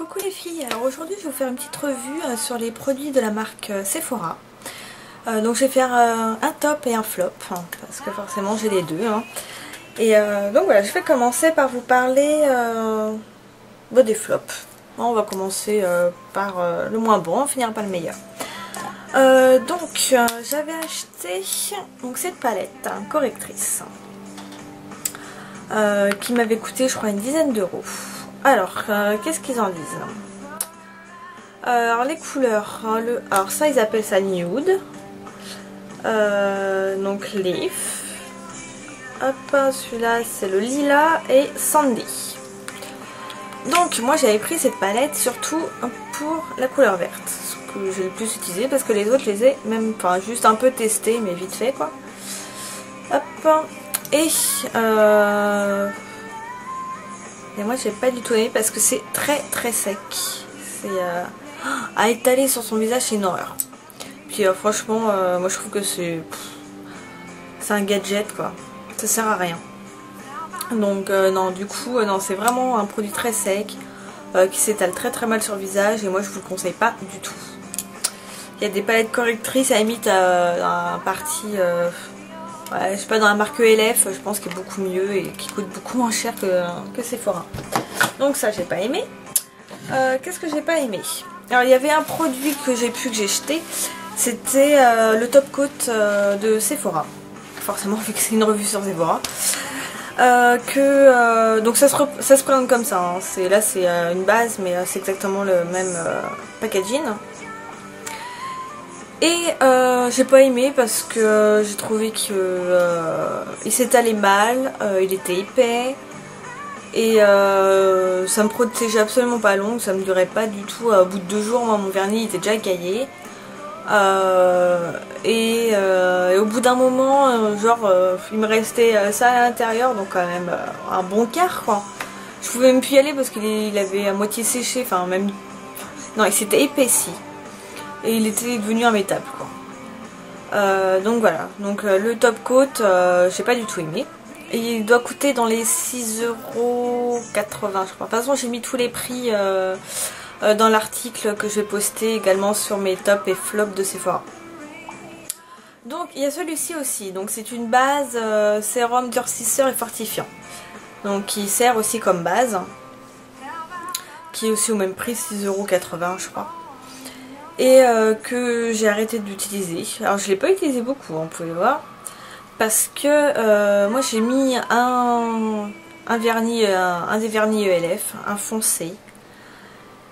Coucou les filles, alors aujourd'hui je vais vous faire une petite revue sur les produits de la marque Sephora. Donc je vais faire un top et un flop, hein, parce que forcément j'ai les deux. Hein. Et donc voilà, je vais commencer par vous parler des flops. On va commencer par le moins bon, on finira par le meilleur. J'avais acheté cette palette correctrice qui m'avait coûté je crois une dizaine d'euros. Alors, qu'est-ce qu'ils en disent? Alors les couleurs, alors ça ils appellent ça nude, donc leaf, hop, celui-là c'est le lilas et sandy. Donc moi j'avais pris cette palette surtout pour la couleur verte, ce que j'ai le plus utilisé parce que les autres je les ai même, enfin juste un peu testé mais vite fait quoi. Hop, et moi j'ai pas du tout aimé parce que c'est très sec. C'est à étaler sur son visage, c'est une horreur. Puis franchement moi je trouve que c'est un gadget quoi. Ça sert à rien. Donc non, du coup non, c'est vraiment un produit très sec qui s'étale très mal sur le visage et moi je vous le conseille pas du tout. Il y a des palettes correctrices à la limite à partie ouais, je sais pas, dans la marque ELF, je pense qu'elle est beaucoup mieux et qui coûte beaucoup moins cher que Sephora. Donc ça j'ai pas aimé. Qu'est-ce que j'ai pas aimé? Alors il y avait un produit que j'ai jeté, c'était le top coat de Sephora. Forcément vu que c'est une revue sur Sephora. Donc ça se présente comme ça. Hein. Là c'est une base mais c'est exactement le même packaging. Et j'ai pas aimé parce que j'ai trouvé que il s'étalait mal, il était épais et ça me protégeait absolument pas long, ça me durait pas du tout. Au bout de 2 jours, moi, mon vernis était déjà caillé et au bout d'un moment, il me restait ça à l'intérieur, donc quand même un bon quart quoi. Je pouvais même plus y aller parce qu'il avait à moitié séché, enfin même non, il s'était épaissi. Et il était devenu immétable quoi. Donc voilà, donc le top coat j'ai pas du tout aimé. Et il doit coûter dans les 6,80 € je crois. De toute façon j'ai mis tous les prix dans l'article que je vais poster également sur mes tops et flops de Sephora. Donc il y a celui-ci aussi, donc c'est une base sérum durcisseur et fortifiant. Donc qui sert aussi comme base. Qui est aussi au même prix, 6,80 € je crois. Et que j'ai arrêté d'utiliser. Alors je l'ai pas utilisé beaucoup, vous pouvez voir, parce que moi j'ai mis un des vernis ELF, un foncé,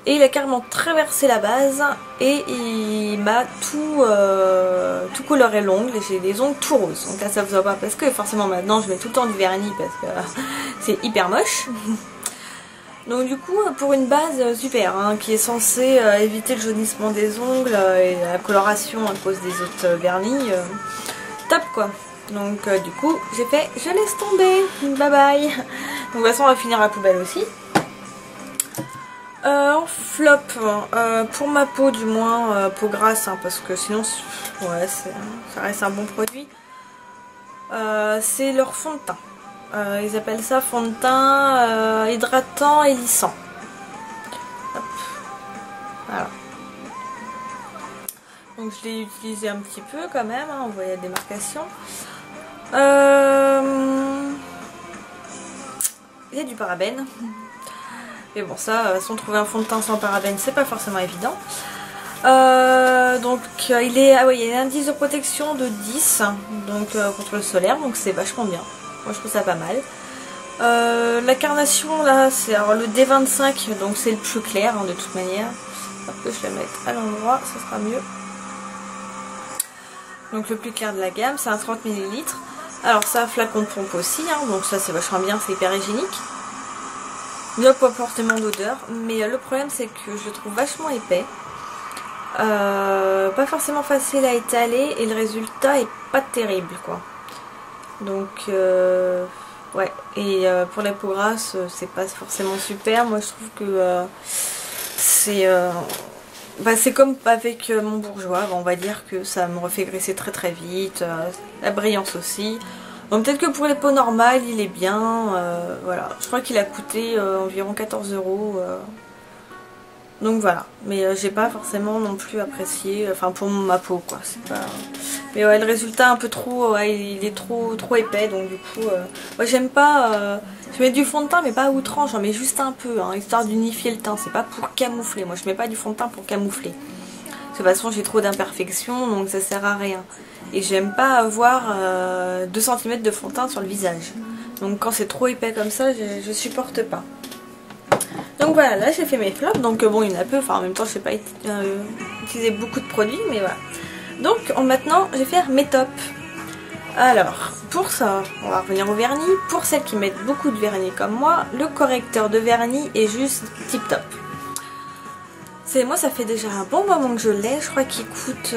et il a carrément traversé la base et il m'a tout coloré l'ongle et j'ai des ongles tout roses. Donc là ça vous voit pas parce que forcément maintenant je mets tout le temps du vernis parce que c'est hyper moche. Donc du coup pour une base super hein, qui est censée éviter le jaunissement des ongles et la coloration à cause des autres vernis, top quoi. Donc du coup j'ai fait je laisse tomber, bye bye. Donc de toute façon on va finir à la poubelle aussi. En flop, pour ma peau du moins, peau grasse hein, parce que sinon ouais, ça reste un bon produit, c'est leur fond de teint. Ils appellent ça fond de teint hydratant et lissant. Hop. Voilà. Donc je l'ai utilisé un petit peu quand même, hein, on voit la démarcation. Il y a du parabène. Mais bon ça, si on trouve un fond de teint sans parabène, c'est pas forcément évident. Il y a un indice de protection de 10 donc contre le solaire, donc c'est vachement bien. Moi je trouve ça pas mal. La carnation là c'est le D25, donc c'est le plus clair hein, de toute manière. Hop, que je la mette à l'endroit, ça sera mieux. Donc le plus clair de la gamme, c'est un 30 ml. Alors ça, flacon de pompe aussi, hein, donc ça c'est vachement bien, c'est hyper hygiénique. Il n'a pas forcément d'odeur, mais le problème c'est que je le trouve vachement épais. Pas forcément facile à étaler et le résultat est pas terrible quoi. Donc ouais, et pour la peau grasse c'est pas forcément super. Moi je trouve que c'est comme avec mon bourgeois, on va dire que ça me refait graisser très vite, la brillance aussi. Donc peut-être que pour les peaux normales il est bien, voilà. Je crois qu'il a coûté environ 14 €. Donc voilà, mais j'ai pas forcément non plus apprécié, enfin pour ma peau quoi, c'est pas... Mais ouais, le résultat un peu trop, ouais, il est trop épais, donc du coup, moi j'aime pas, je mets du fond de teint mais pas à outrance, j'en mets juste un peu, hein, histoire d'unifier le teint, c'est pas pour camoufler, moi je mets pas du fond de teint pour camoufler. Parce que de toute façon j'ai trop d'imperfections, donc ça sert à rien. Et j'aime pas avoir 2 cm de fond de teint sur le visage. Donc quand c'est trop épais comme ça, je supporte pas. Donc voilà, là j'ai fait mes flops, donc bon il y en a peu, enfin en même temps je sais pas utiliser beaucoup de produits, mais voilà. Donc maintenant je vais faire mes tops. Alors pour ça, on va revenir au vernis. Pour celles qui mettent beaucoup de vernis comme moi, le correcteur de vernis est juste tip top. Moi ça fait déjà un bon moment que je l'ai, je crois qu'il coûte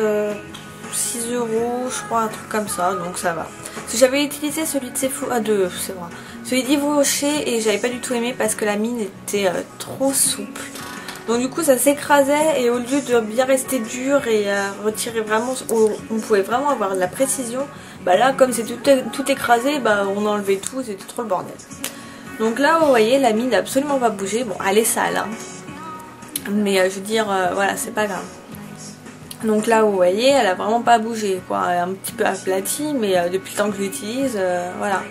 6 €, je crois, un truc comme ça, donc ça va. Parce que j'avais utilisé celui de Sephora, c'est vrai. Celui d'Yves Rocher et j'avais pas du tout aimé parce que la mine était trop souple. Donc du coup ça s'écrasait et au lieu de bien rester dur et retirer vraiment, on pouvait vraiment avoir de la précision. Bah là comme c'est tout écrasé, bah on enlevait tout, c'était trop le bordel. Donc là vous voyez la mine n'a absolument pas bougé, bon elle est sale hein. Mais je veux dire voilà c'est pas grave. Donc là vous voyez elle a vraiment pas bougé quoi, elle est un petit peu aplatie mais depuis le temps que je l'utilise voilà.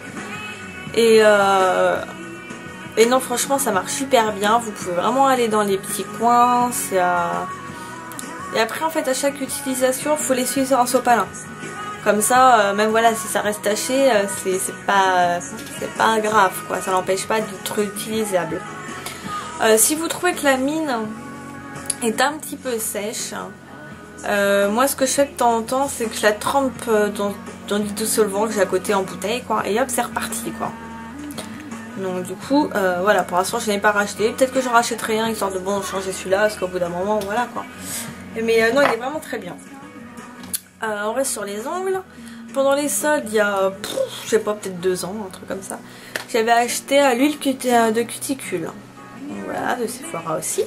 Et non franchement ça marche super bien, vous pouvez vraiment aller dans les petits coins, et après en fait à chaque utilisation il faut l'essuyer sur un sopalin. Comme ça même voilà si ça reste taché c'est pas grave quoi, ça n'empêche pas d'être utilisable. Si vous trouvez que la mine est un petit peu sèche, moi ce que je fais de temps en temps c'est que je la trempe dans du dissolvant que j'ai à côté en bouteille quoi, et hop c'est reparti quoi. Donc du coup voilà, pour l'instant je n'ai pas racheté, peut-être que j'en rachèterai un histoire de bon changer celui-là parce qu'au bout d'un moment voilà quoi. Mais non il est vraiment très bien. On reste sur les ongles. Pendant les soldes il y a je sais pas peut-être 2 ans, un truc comme ça, j'avais acheté l'huile de cuticule. Donc voilà, de Sephora aussi.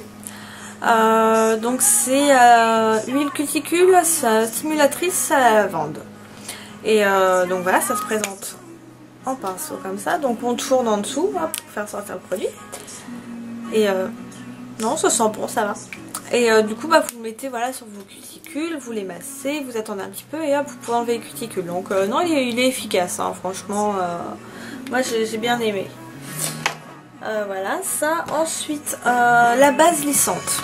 Donc c'est huile cuticule stimulatrice à la lavande. Et donc voilà, ça se présente en pinceau comme ça. Donc on tourne en dessous hop, pour faire sortir le produit. Et non, ça sent bon, ça va. Et du coup bah, vous le mettez voilà, sur vos cuticules, vous les massez, vous attendez un petit peu et hop, vous pouvez enlever les cuticules. Donc non, il est efficace, hein, franchement. Moi j'ai bien aimé. Voilà ça. Ensuite la base lissante.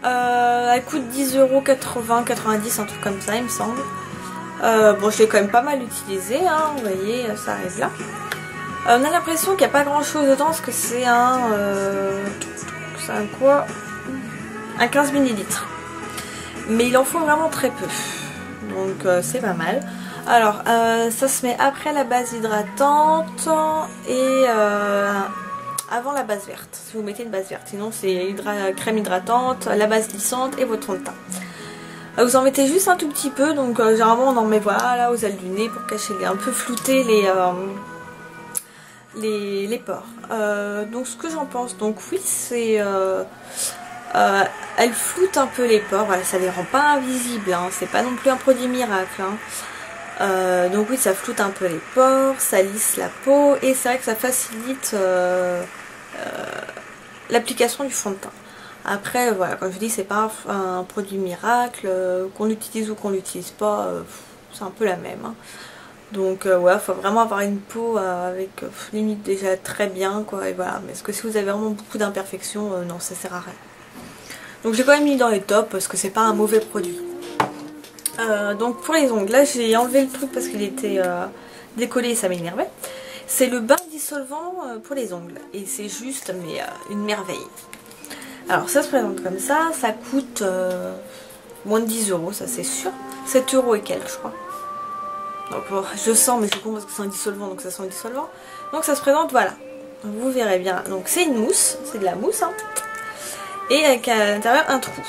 Elle coûte 10 €, 80, 90, un truc comme ça il me semble. Bon je l'ai quand même pas mal utilisé hein, vous voyez ça arrive là. On a l'impression qu'il n'y a pas grand chose dedans parce que c'est un quoi, un 15 ml. Mais il en faut vraiment très peu. Donc c'est pas mal. Alors ça se met après la base hydratante et avant la base verte. Si vous mettez une base verte. Sinon c'est crème hydratante, la base lissante et votre fond de teint. Vous en mettez juste un tout petit peu. Donc généralement on en met voilà aux ailes du nez pour cacher un peu flouter les pores. Donc ce que j'en pense, donc oui c'est elle floute un peu les pores, voilà, ça les rend pas invisibles hein, c'est pas non plus un produit miracle hein. Donc oui ça floute un peu les pores, ça lisse la peau et c'est vrai que ça facilite l'application du fond de teint. Après voilà, comme je dis c'est pas un produit miracle, qu'on l'utilise ou qu'on l'utilise pas, c'est un peu la même hein. Donc ouais, faut vraiment avoir une peau avec limite déjà très bien quoi, et voilà. Mais parce que si vous avez vraiment beaucoup d'imperfections, non ça sert à rien. Donc j'ai quand même mis dans les tops parce que c'est pas un mauvais produit. Donc pour les ongles, là j'ai enlevé le truc parce qu'il était décollé et ça m'énervait. C'est le bain dissolvant pour les ongles et c'est juste mais une merveille. Alors ça se présente comme ça coûte moins de 10 €, ça c'est sûr. 7 € et quelques je crois. Donc bon, je sens mais c'est con parce que c'est un dissolvant donc ça sent le dissolvant. Donc ça se présente voilà, vous verrez bien. Donc c'est une mousse, c'est de la mousse hein. Et avec à l'intérieur un trou.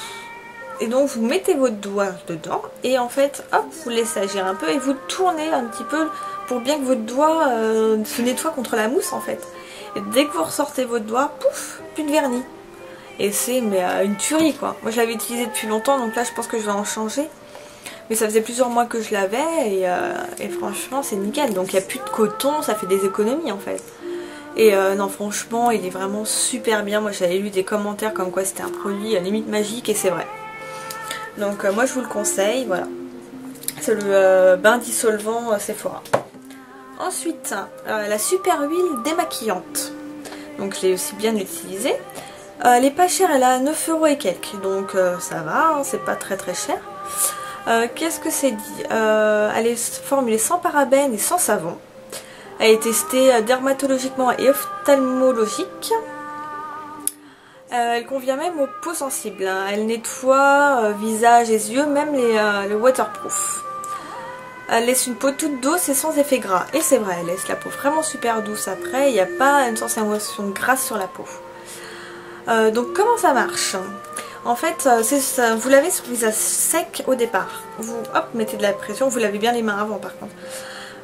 Et donc vous mettez votre doigt dedans et en fait hop vous laissez agir un peu et vous tournez un petit peu pour bien que votre doigt se nettoie contre la mousse en fait. Et dès que vous ressortez votre doigt, pouf, plus de vernis. Et c'est mais une tuerie quoi. Moi je l'avais utilisé depuis longtemps donc là je pense que je vais en changer. Mais ça faisait plusieurs mois que je l'avais et franchement c'est nickel. Donc il n'y a plus de coton, ça fait des économies en fait. Et non, franchement, il est vraiment super bien. Moi, j'avais lu des commentaires comme quoi c'était un produit limite magique, et c'est vrai. Donc moi, je vous le conseille, voilà. C'est le bain dissolvant Sephora. Ensuite, la super huile démaquillante. Donc je l'ai aussi bien utilisée. Elle est pas chère, elle a 9 € et quelques. Donc ça va, hein, c'est pas très cher. Qu'est-ce que c'est dit? Elle est formulée sans parabènes et sans savon. Elle est testée dermatologiquement et ophtalmologique. Elle convient même aux peaux sensibles. Hein. Elle nettoie visage et yeux, même le waterproof. Elle laisse une peau toute douce et sans effet gras. Et c'est vrai, elle laisse la peau vraiment super douce après. Il n'y a pas une sensation grasse sur la peau. Donc comment ça marche? En fait, vous lavez sur le visage sec au départ. Vous mettez de la pression. Vous lavez bien les mains avant par contre.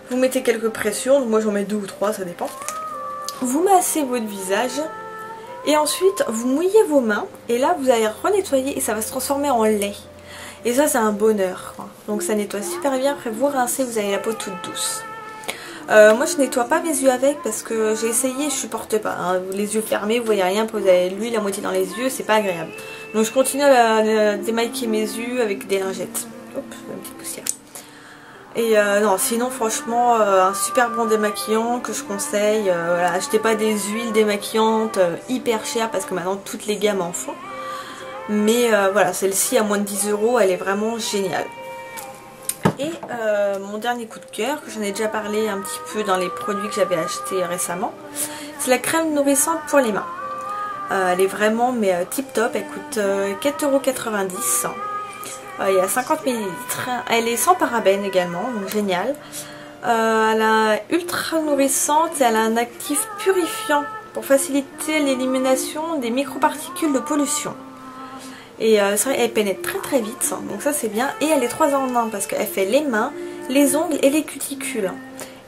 Vous mettez quelques pressions. Moi j'en mets 2 ou 3, ça dépend. Vous massez votre visage. Et ensuite vous mouillez vos mains. Et là vous allez renettoyer et ça va se transformer en lait. Et ça c'est un bonheur quoi. Donc ça nettoie super bien. Après vous rincez, vous avez la peau toute douce. Moi je nettoie pas mes yeux avec parce que j'ai essayé, je supporte pas. Hein. Les yeux fermés, vous voyez rien, vous avez l'huile à moitié dans les yeux, c'est pas agréable. Donc je continue à démaquiller mes yeux avec des lingettes. Hop, une petite poussière. Et non, sinon franchement un super bon démaquillant que je conseille. Voilà, achetez pas des huiles démaquillantes hyper chères parce que maintenant toutes les gammes en font. Mais voilà, celle-ci à moins de 10 €, elle est vraiment géniale. Et mon dernier coup de cœur, que j'en ai déjà parlé un petit peu dans les produits que j'avais achetés récemment, c'est la crème nourrissante pour les mains. Elle est vraiment tip top, elle coûte 4,90 €. Il y a 50 ml. Elle est sans parabènes également, donc génial. Elle est ultra nourrissante et elle a un actif purifiant pour faciliter l'élimination des microparticules de pollution. Et c'est vrai, elle pénètre très vite, donc ça c'est bien. Et elle est 3 en 1 parce qu'elle fait les mains, les ongles et les cuticules.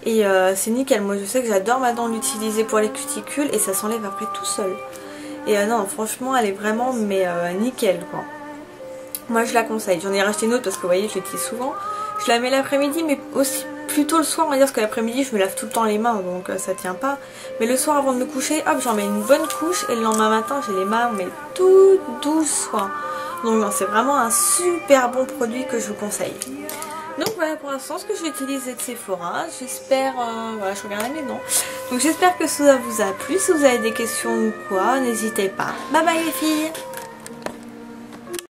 Et c'est nickel, moi je sais que j'adore maintenant l'utiliser pour les cuticules et ça s'enlève après tout seul. Et non, franchement elle est vraiment nickel quoi. Moi je la conseille, j'en ai racheté une autre parce que vous voyez je l'utilise souvent. Je la mets l'après-midi mais aussi plutôt le soir, on va dire, parce que l'après-midi je me lave tout le temps les mains donc ça tient pas. Mais le soir avant de me coucher, hop, j'en mets une bonne couche et le lendemain matin j'ai les mains mais toutes douces quoi. Donc non, c'est vraiment un super bon produit que je vous conseille. Donc voilà pour l'instant ce que je vais utiliser de Sephora. J'espère, voilà, je regarde maintenant. Donc j'espère que ça vous a plu. Si vous avez des questions ou quoi, n'hésitez pas. Bye bye les filles.